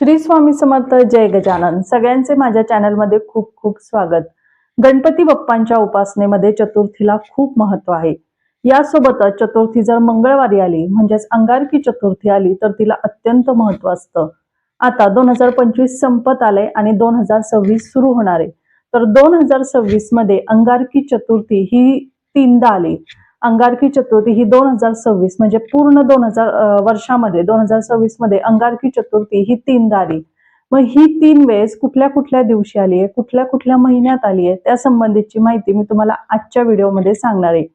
श्री स्वामी समर्थ. जय गजानन. सगळ्यांचे माझ्या चॅनलमध्ये खूप खूप स्वागत. गणपती बाप्पांच्या उपासनेमध्ये चतुर्थीला खूप महत्व आहे. यासोबतच चतुर्थी जर मंगळवारी आली म्हणजेच अंगारकी चतुर्थी आली तर तिला अत्यंत महत्व असतं. आता 2025 संपत आले आणि 2026 सुरू होणार आहे. तर 2026 मध्ये अंगारकी चतुर्थी ही तीनदा आली. अंगारकी चतुर्थी ही 2026 म्हणजे पूर्ण 2000 वर्षामध्ये 2026 मध्ये अंगारकी चतुर्थी ही तीनदा आली. मग ही तीन वेळेस कुठल्या कुठल्या दिवशी आली आहे, कुठल्या कुठल्या महिन्यात आली आहे, त्या संबंधीची माहिती मी तुम्हाला आजच्या व्हिडिओमध्ये सांगणार आहे.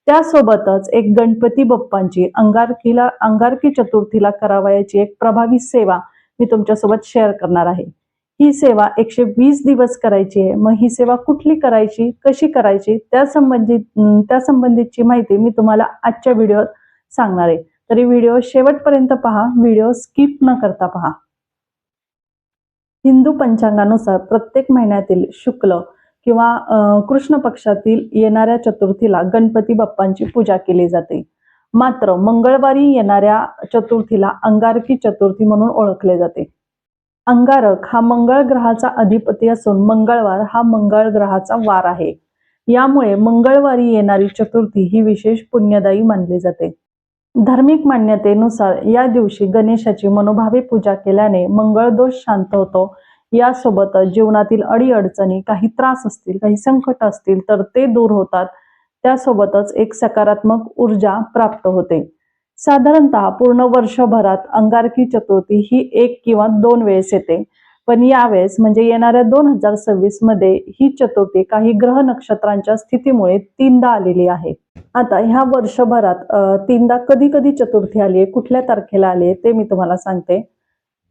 त्यासोबतच एक गणपती बाप्पांची अंगारकी चतुर्थीला करावयाची एक प्रभावी सेवा मी तुमच्यासोबत शेअर करणार आहे. ही सेवा 120 दिवस करायची आहे. मग ही सेवा कुठली करायची, कशी करायची, त्या संबंधीची माहिती मी तुम्हाला आजच्या व्हिडिओत सांगणार आहे. तरी व्हिडिओ शेवटपर्यंत पहा, व्हिडिओ स्किप न करता पहा. हिंदू पंचांगानुसार प्रत्येक महिन्यातील शुक्ल किंवा कृष्ण पक्षातील येणाऱ्या चतुर्थीला गणपती बाप्पांची पूजा केली जाते. मात्र मंगळवारी येणाऱ्या चतुर्थीला अंगारकी चतुर्थी म्हणून ओळखले जाते. अंगारक हा मंगळ ग्रहाचा अधिपती असून मंगळवार हा मंगळ ग्रहाचा वार आहे. यामुळे मंगळवारी येणारी चतुर्थी ही विशेष पुण्यदायी मानली जाते. धार्मिक मान्यतेनुसार या दिवशी गणेशाची मनोभावे पूजा केल्याने मंगळ दोष शांत होतो. यासोबतच जीवनातील अडीअडचणी, काही त्रास असतील, काही संकट असतील तर ते दूर होतात. त्यासोबतच एक सकारात्मक ऊर्जा प्राप्त होते. साधारणतः पूर्ण वर्षभरात अंगारकी चतुर्थी ही 1 किंवा 2 वेळेस येते. पण यावेळेस म्हणजे येणाऱ्या 2026 मध्ये ही चतुर्थी काही ग्रह नक्षत्रांच्या स्थितीमुळे तीनदा आलेली आहे. आता ह्या वर्षभरात तीनदा कधी कधी चतुर्थी आली आहे, कुठल्या तारखेला आली आहे ते मी तुम्हाला सांगते.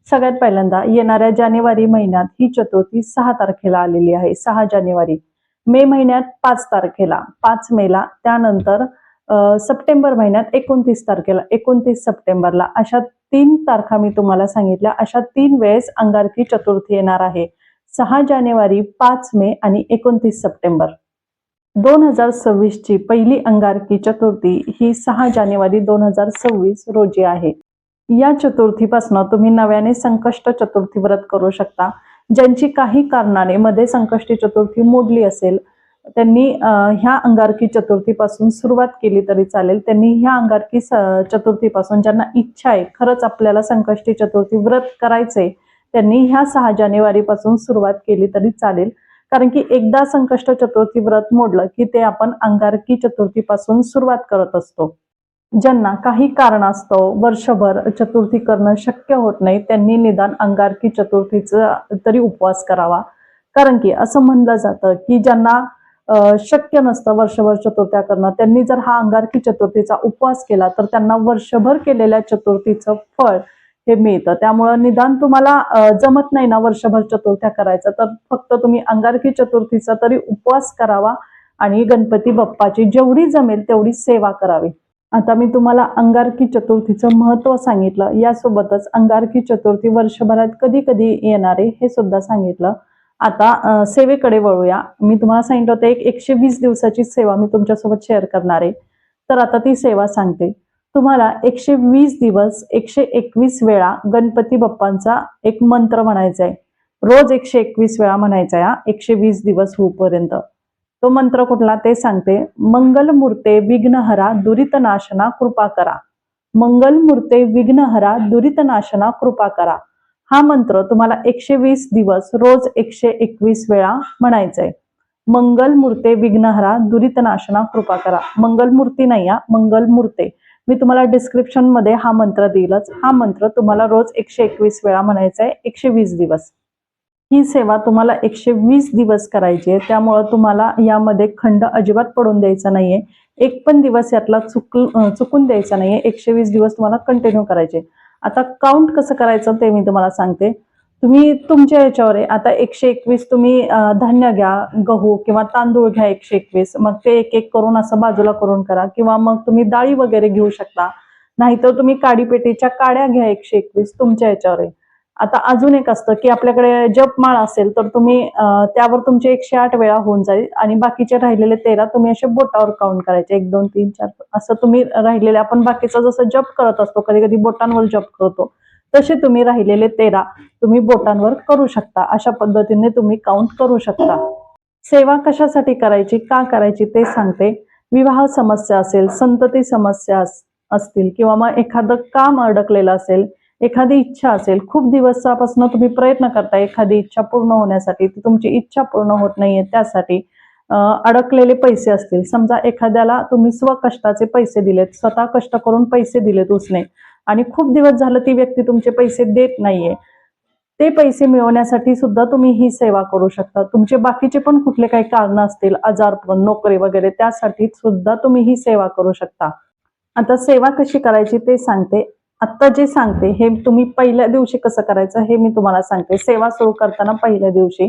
सगळ्यात पहिल्यांदा येणाऱ्या जानेवारी महिन्यात ही चतुर्थी 6 तारखेला आलेली आहे, 6 जानेवारी. मे महिन्यात 5 तारखेला, 5 मेला. त्यानंतर सप्टेंबर महिन्यात 29 तारखेला, 29 सप्टेंबरला. अशा 3 तारखा मी तुम्हाला सांगितल्या. अशा 3 वेळेस अंगारकी चतुर्थी येणार आहे. 6 जानेवारी, 5 मे आणि 29 सप्टेंबर. 2026 ची पहिली अंगारकी चतुर्थी ही 6 जानेवारी 2026 रोजी आहे. या चतुर्थीपासून तुम्ही नव्याने संकष्ट चतुर्थी व्रत करू शकता. ज्यांची काही कारणाने मध्ये संकष्टी चतुर्थी मोडली असेल त्यांनी ह्या अंगारकी चतुर्थीपासून सुरुवात केली तरी चालेल. त्यांनी ह्या अंगारकी चतुर्थीपासून ज्यांना इच्छा आहे, खरंच आपल्याला संकष्टी चतुर्थी व्रत करायचंय, त्यांनी ह्या 6 जानेवारी पासून सुरुवात केली तरी चालेल. कारण की एकदा संकष्ट चतुर्थी व्रत मोडलं की ते आपण अंगारकी चतुर्थीपासून सुरुवात करत असतो. ज्यांना काही कारणास्तव वर्षभर चतुर्थी करणं शक्य होत नाही त्यांनी निदान अंगारकी चतुर्थीचा तरी उपवास करावा. कारण की असं म्हणलं जातं की ज्यांना शक्य नसतं वर्षभर चतुर्थ्या करणं, त्यांनी जर हा अंगारकी चतुर्थीचा उपवास केला तर त्यांना वर्षभर केलेल्या चतुर्थीचं फळ हे मिळतं. त्यामुळं निदान तुम्हाला जमत नाही ना वर्षभर चतुर्थ्या करायचं, तर फक्त तुम्ही अंगारकी चतुर्थीचा तरी उपवास करावा आणि गणपती बाप्पाची जेवढी जमेल तेवढी सेवा करावी. आता मी तुम्हाला अंगारकी चतुर्थीचं महत्व सांगितलं. यासोबतच अंगारकी चतुर्थी वर्षभरात कधी कधी येणारे हे सुद्धा सांगितलं. आता सेवेकडे वळूया. मी तुम्हाला सांगितलं होतं 120 दिवसाची सेवा मी तुमच्यासोबत शेअर करणार आहे. तर आता ती सेवा सांगते. तुम्हाला 120 दिवस 121 वेळा गणपती बाप्पांचा एक मंत्र म्हणायचा आहे. रोज 121 वेळा म्हणायचा आहे 120 दिवस होईपर्यंत. तो मंत्र कुठला ते सांगते. मंगलमूर्ते विघ्नहरा दुरितनाशना कृपा करा. मंगलमूर्ते विघ्नहरा दुरितनाशना कृपा करा. हा मंत्र तुम्हाला 120 दिवस रोज 121 वेळा म्हणायचंय. मंगलमूर्ते विघ्नहरा दुरितनाशना कृपा करा. मंगलमूर्ती नाही, मंगलमूर्ते. मी तुम्हाला डिस्क्रिप्शन मध्ये हा मंत्र देईलच. हा मंत्र तुम्हाला रोज 121 वेळा म्हणायचा आहे 120 दिवस. ही सेवा तुम्हाला 120 दिवस करायची आहे. त्यामुळे तुम्हाला यामध्ये खंड अजिबात पडून द्यायचा नाहीये. एक पण दिवस यातला चुकून द्यायचा नाहीये. 120 दिवस तुम्हाला कंटिन्यू करायचे. आता काउंट कसं करायचं ते मी तुम्हाला सांगते. तुम्ही तुमच्या याच्यावर आहे. आता 121 तुम्ही धान्य घ्या, गहू किंवा तांदूळ घ्या 121. मग ते एक एक करून असं बाजूला करून करा. किंवा मग तुम्ही डाळी वगैरे घेऊ शकता. नाहीतर तुम्ही काडीपेटीच्या काड्या घ्या 121, तुमच्या याच्यावर आहे. आता अजून एक असतं की आपल्याकडे जपमाळ असेल तर तुम्ही त्यावर तुमचे 108 वेळा होऊन जाईल आणि बाकीचे राहिलेले 13 तुम्ही असे बोटावर काउंट करायचे. 1 2 3 4 असं तुम्ही राहिलेले, आपण बाकीचा जसं जप करत असतो कधी कधी बोटांवर जप करतो तसे तुम्ही राहिलेले 13 तुम्ही बोटांवर करू शकता. अशा पद्धतीने तुम्ही काउंट करू शकता. सेवा कशासाठी करायची, का करायची ते सांगते. विवाह समस्या असेल, संतती समस्या असतील किंवा मग एखादं काम अडकलेलं असेल, एखादी इच्छा असेल, खूप दिवसापासून तुम्ही प्रयत्न करताय एखादी इच्छा पूर्ण होण्यासाठी, ती तुमची इच्छा पूर्ण होत नाहीये त्यासाठी, अडकलेले पैसे असतील, समजा एखाद्याला तुम्ही स्वकष्टाचे पैसे दिलेत, स्वतः कष्ट करून पैसे दिलेत उसने आणि खूप दिवस झालं ती व्यक्ती तुमचे पैसे देत नाहीये, ते पैसे मिळवण्यासाठी सुद्धा तुम्ही ही सेवा करू शकता. तुमचे बाकीचे पण कुठले काही कारण असतील, आजारपण, नोकरी वगैरे, त्यासाठी सुद्धा तुम्ही ही सेवा करू शकता. आता सेवा कशी करायची ते सांगते. आता जे सांगते हे तुम्ही पहिल्या दिवशी कसं करायचं हे मी तुम्हाला सांगते. सेवा सुरू करताना पहिल्या दिवशी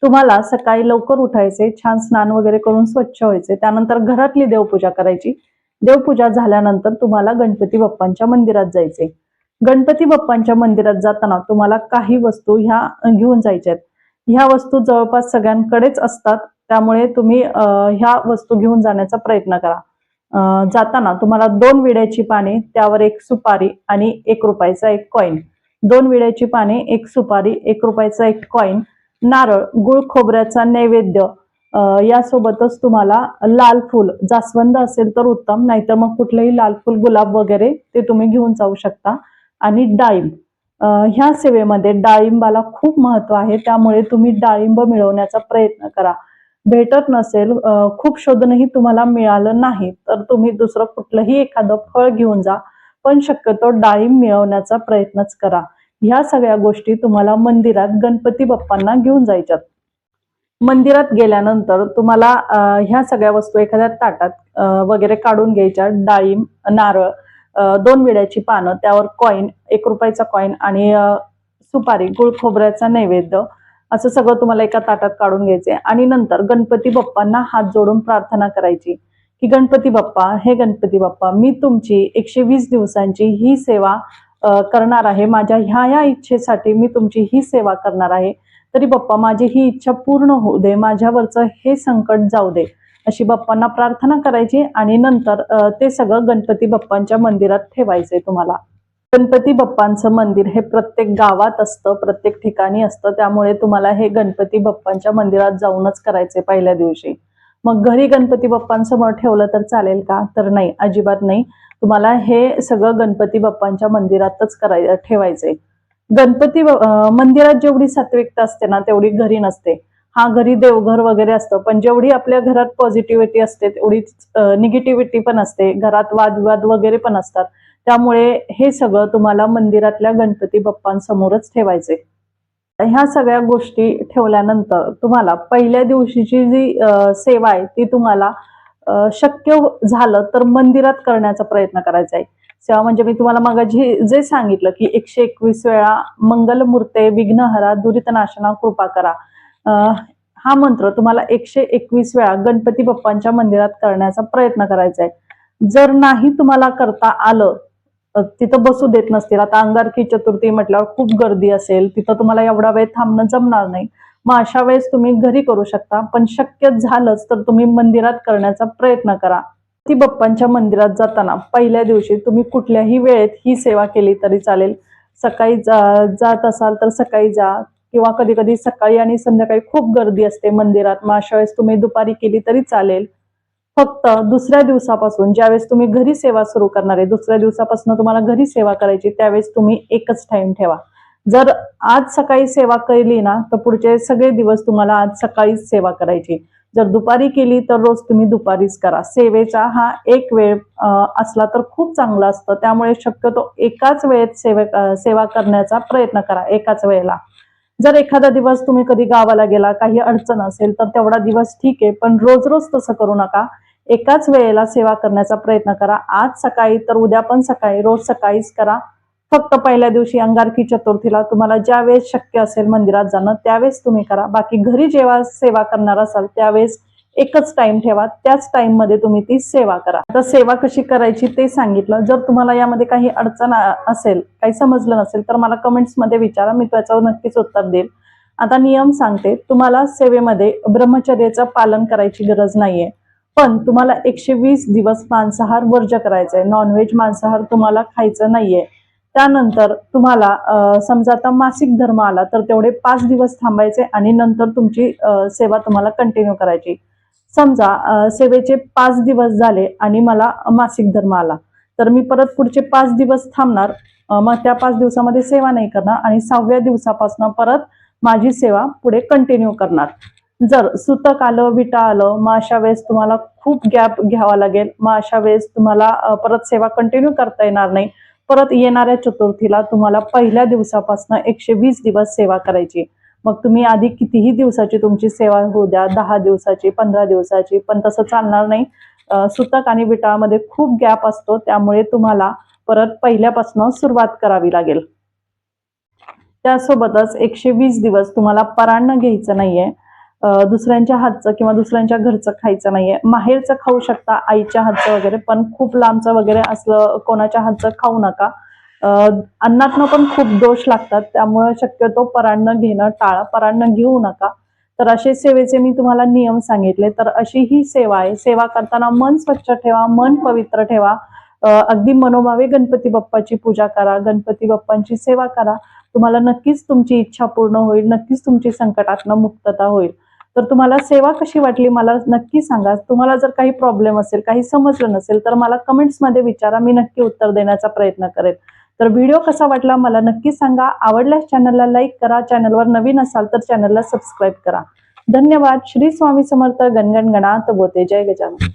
तुम्हाला सकाळी लवकर उठायचे, छान स्नान वगैरे करून स्वच्छ व्हायचे, त्यानंतर घरातली देवपूजा करायची. देवपूजा झाल्यानंतर तुम्हाला गणपती बाप्पांच्या मंदिरात जायचे. गणपती बाप्पांच्या मंदिरात जाताना तुम्हाला काही वस्तू ह्या घेऊन जायच्यात. ह्या वस्तू जवळपास सगळ्यांकडेच असतात, त्यामुळे तुम्ही ह्या वस्तू घेऊन जाण्याचा प्रयत्न करा. जाताना तुम्हाला 2 विड्याची पाने, त्यावर 1 सुपारी आणि ₹1 एक कॉइन. 2 विड्याची पाने, 1 सुपारी, ₹1 एक कॉइन, नारळ, गुळ खोबऱ्याचा नैवेद्य, यासोबतच तुम्हाला लाल फूल, जास्वंद असेल तर उत्तम, नाहीतर मग कुठलंही लाल फूल, गुलाब वगैरे ते तुम्ही घेऊन जाऊ शकता, आणि डाळिंब. ह्या सेवेमध्ये डाळिंबाला खूप महत्व आहे, त्यामुळे तुम्ही डाळिंब मिळवण्याचा प्रयत्न करा. भेटत नसेल, खूप शोधूनही तुम्हाला मिळालं नाही, तर तुम्ही दुसरं कुठलंही एखादं फळ घेऊन जा, पण शक्यतो डाळिंब मिळवण्याचा प्रयत्नच करा. ह्या सगळ्या गोष्टी तुम्हाला मंदिरात गणपती बाप्पांना घेऊन जायच्यात. मंदिरात गेल्यानंतर तुम्हाला ह्या सगळ्या वस्तू एखाद्या ताटात वगैरे काढून घ्यायच्या. डाळिंब, नारळ, 2 विड्याची पानं, त्यावर कॉइन, ₹1 कॉइन आणि सुपारी, गुळ खोबऱ्याचा नैवेद्य, असं सगळं तुम्हाला एका ताटात काढून घ्यायचे. आणि नंतर गणपती बाप्पांना हात जोडून प्रार्थना करायची की गणपती बाप्पा, हे गणपती बाप्पा, मी तुमची 120 दिवसांची ही सेवा करणार आहे. माझ्या ह्या इच्छेसाठी मी तुमची ही सेवा करणार आहे. तरी बाप्पा, माझी ही इच्छा पूर्ण होऊ दे, माझ्यावरचं हे संकट जाऊ दे, अशी बाप्पांना प्रार्थना करायची. आणि नंतर ते सगळं गणपती बाप्पांच्या मंदिरात ठेवायचंय तुम्हाला. गणपती बाप्पांचं मंदिर हे प्रत्येक गावात असतं, प्रत्येक ठिकाणी असतं, त्यामुळे तुम्हाला हे गणपती बाप्पांच्या मंदिरात जाऊनच करायचे पहिल्या दिवशी. मग घरी गणपती बाप्पांसमोर ठेवलं तर चालेल का? तर नाही, अजिबात नाही. तुम्हाला हे सगळं गणपती बाप्पांच्या मंदिरातच ठेवायचंय. मंदिरात जेवढी सात्विकता असते ना, तेवढी घरी नसते. हा, घरी देवघर वगैरे असतं, पण जेवढी आपल्या घरात पॉझिटिव्हिटी असते तेवढीच निगेटिव्हिटी पण असते, घरात वादविवाद वगैरे पण असतात. त्यामुळे हे सगळं तुम्हाला मंदिरातल्या गणपती बाप्पांसमोरच ठेवायचे. ह्या सगळ्या गोष्टी ठेवल्यानंतर तुम्हाला पहिल्या दिवशीची जी सेवा आहे ती तुम्हाला शक्य झालं तर मंदिरात करण्याचा प्रयत्न करायचा आहे. सेवा म्हणजे मी तुम्हाला मगाशी जे सांगितलं की 121 वेळा मंगलमूर्ते विघ्नहरा दुरितनाशना कृपा करा, हा मंत्र तुम्हाला 121 वेळा गणपती बाप्पांच्या मंदिरात करण्याचा प्रयत्न करायचा आहे. जर नाही तुम्हाला करता आलं, तिथं बसू देत नसतील, आता अंगारकी चतुर्थी म्हटल्यावर खूप गर्दी असेल, तिथं तुम्हाला एवढा वेळ थांबणं जमणार नाही, मग अशा वेळेस तुम्ही घरी करू शकता. पण शक्य झालंच तर तुम्ही मंदिरात करण्याचा प्रयत्न करा. ती बाप्पांच्या मंदिरात जाताना पहिल्या दिवशी तुम्ही कुठल्याही वेळेत ही सेवा केली तरी चालेल. सकाळी जात असाल तर सकाळी जा, किंवा कधी कधी सकाळी आणि संध्याकाळी खूप गर्दी असते मंदिरात, मग अशा वेळेस तुम्ही दुपारी केली तरी चालेल. फक्त दुसऱ्या दिवसापासून ज्यावेळेस तुम्ही घरी सेवा सुरू करणार आहे, दुसऱ्या दिवसापासून तुम्हाला घरी सेवा करायची, त्यावेळेस तुम्ही एकच टाइम ठेवा. जर आज सकाळी सेवा केली ना, तर पुढचे सगळे दिवस तुम्हाला आज सकाळीच सेवा करायची. जर दुपारी केली तर रोज तुम्ही दुपारीच करा. सेवेचा हा एक वेळ असला तर खूप चांगला असतं, त्यामुळे शक्यतो एकाच वेळेत सेवा करण्याचा प्रयत्न करा, एकाच वेळेला. जर एखादा दिवस तुम्ही कधी गावाला गेला, काही अडचण असेल तर तेवढा दिवस ठीक आहे, पण रोज रोज तसं करू नका. एकाच वेळेला सेवा करण्याचा प्रयत्न करा. आज सकाळी तर उद्या पण सकाळी, रोज सकाळीच करा. फक्त पहिल्या दिवशी अंगारकी चतुर्थीला तुम्हाला ज्या वेळेस शक्य असेल मंदिरात जाणं, त्यावेळेस तुम्ही करा. बाकी घरी जेव्हा सेवा करणार असाल त्यावेळेस एकच टाइम ठेवा, त्याच टाइम मध्ये तुम्ही ती सेवा करा. आता सेवा कशी करायची ते सांगितलं. जर तुम्हाला यामध्ये काही अडचण असेल, काही समजलं नसेल, तर मला कमेंट्स मध्ये विचारा, मी त्याच्यावर नक्कीच उत्तर देईल. आता नियम सांगते. तुम्हाला सेवेमध्ये ब्रह्मचर्याचं पालन करायची गरज नाहीये, पण तुम्हाला 120 दिवस मांसाहार वर्ज्य करायचा आहे. नॉनव्हेज, मांसाहार तुम्हाला खायचं नाहीये. त्यानंतर तुम्हाला समजा आता मासिक धर्म आला तर तेवढे 5 दिवस थांबायचे आणि नंतर तुमची सेवा तुम्हाला कंटिन्यू करायची. समजा सेवेचे 5 दिवस झाले आणि मला मासिक धर्म आला, तर मी परत पुढचे 5 दिवस थांबणार. मग त्या 5 दिवसामध्ये सेवा नाही करणार आणि 6व्या दिवसापासून परत माझी सेवा पुढे कंटिन्यू करणार. जर सुतक आलं, विटा आलं, मग अशा वेळेस तुम्हाला खूप गॅप घ्यावा लागेल. मग अशा वेळेस तुम्हाला परत सेवा कंटिन्यू करता येणार नाही. परत येणाऱ्या चतुर्थीला तुम्हाला पहिल्या दिवसापासून 120 दिवस सेवा करायची. मग तुम्ही आधी कितीही दिवसाची तुमची सेवा होऊ द्या, 10 दिवसाची, 15 दिवसाची, पण तसं चालणार नाही. सुतक आणि विटाळमध्ये खूप गॅप असतो, त्यामुळे तुम्हाला परत पहिल्यापासून सुरुवात करावी लागेल. त्यासोबतच 120 दिवस तुम्हाला परान्न घ्यायचं नाहीये. दुसऱ्यांच्या हातचं किंवा दुसऱ्यांच्या घरचं खायचं नाहीये. माहेरचं खाऊ शकता, आईच्या हातचं वगैरे, पण खूप लांबचं वगैरे असलं कोणाच्या हातचं खाऊ नका. अन्नातनं पण खूप दोष लागतात, त्यामुळे शक्यतो परान्न घेणं टाळा, परान्न घेऊ नका. तर असे सेवेचे मी तुम्हाला नियम सांगितले. तर अशी ही सेवा आहे. सेवा करताना मन स्वच्छ ठेवा, मन पवित्र ठेवा. अगदी मनोभावे गणपती बाप्पाची पूजा करा, गणपती बाप्पांची सेवा करा. तुम्हाला नक्कीच तुमची इच्छा पूर्ण होईल, नक्कीच तुमची संकटातनं मुक्तता होईल. तर तुम्हाला सेवा कशी वाटली मला नक्की सांगा. तुम्हाला जर काही प्रॉब्लेम असेल, काही समजलं नसेल, तर मला कमेंट्समध्ये विचारा, मी नक्की उत्तर देण्याचा प्रयत्न करेन. तर व्हिडिओ कसा वाटला मला नक्की सांगा. आवडल्यास चॅनलला लाईक करा, चॅनलवर नवीन असाल तर चॅनलला सबस्क्राईब करा. धन्यवाद. श्री स्वामी समर्थ. गणगण गणात बोते. जय गजानन.